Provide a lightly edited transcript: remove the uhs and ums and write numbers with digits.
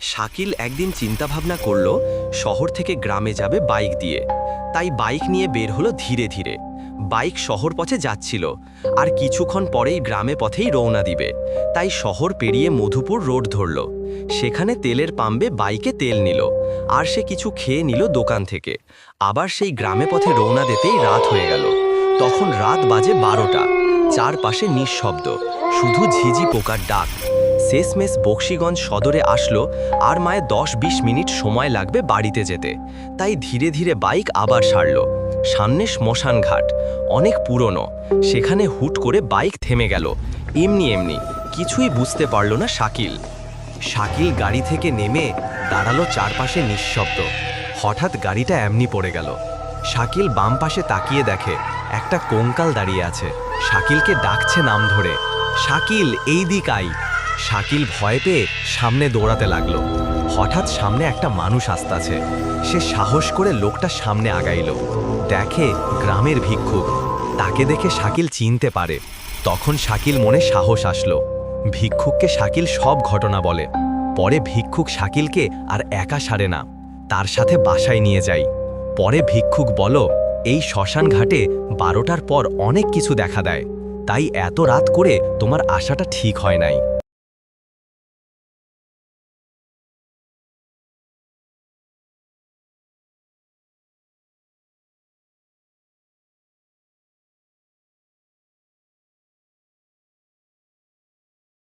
শাকিল একদিন চিন্তাভাবনা করল শহর থেকে গ্রামে যাবে বাইক দিয়ে। তাই বাইক নিয়ে বের হলো ধীরে ধীরে। বাইক শহর পথে যাচ্ছিল, আর কিছুক্ষণ পরেই গ্রামে পথেই রওনা দিবে। তাই শহর পেরিয়ে মধুপুর রোড ধরল। সেখানে তেলের পাম্পে বাইকে তেল নিল, আর সে কিছু খেয়ে নিল দোকান থেকে। আবার সেই গ্রামে পথে রওনা দিতেই রাত হয়ে গেল। তখন রাত বাজে 12টা। চারপাশে নিঃশব্দ, শুধু ঝিঝি পোকার ডাক। শেষমেশ বক্সিগঞ্জ সদরে আসলো, আর মায়ে 10-20 মিনিট সময় লাগবে বাড়িতে যেতে। তাই ধীরে ধীরে বাইক আবার সারল। সামনে শ্মশান ঘাট, অনেক পুরনো। সেখানে হুট করে বাইক থেমে গেল। এমনি এমনি কিছুই বুঝতে পারল না শাকিল। শাকিল গাড়ি থেকে নেমে দাঁড়ালো, চারপাশে নিঃশব্দ। হঠাৎ গাড়িটা এমনি পড়ে গেল। শাকিল বাম পাশে তাকিয়ে দেখে একটা কঙ্কাল দাঁড়িয়ে আছে। শাকিলকে ডাকছে নাম ধরে, শাকিল এই দিক আই। শাকিল ভয় পেয়ে সামনে দৌড়াতে লাগলো। হঠাৎ সামনে একটা মানুষ আসতেছে। সে সাহস করে লোকটা সামনে আগাইল। দেখে গ্রামের ভিক্ষুক। তাকে দেখে শাকিল চিনতে পারে। তখন শাকিল মনে সাহস আসলো। ভিক্ষুককে শাকিল সব ঘটনা বলে। পরে ভিক্ষুক শাকিলকে আর একা সারে না, তার সাথে বাসায় নিয়ে যায়। পরে ভিক্ষুক বলো, এই শ্মশান ঘাটে 12টার পর অনেক কিছু দেখা দেয়, তাই এত রাত করে তোমার আসাটা ঠিক হয় নাই।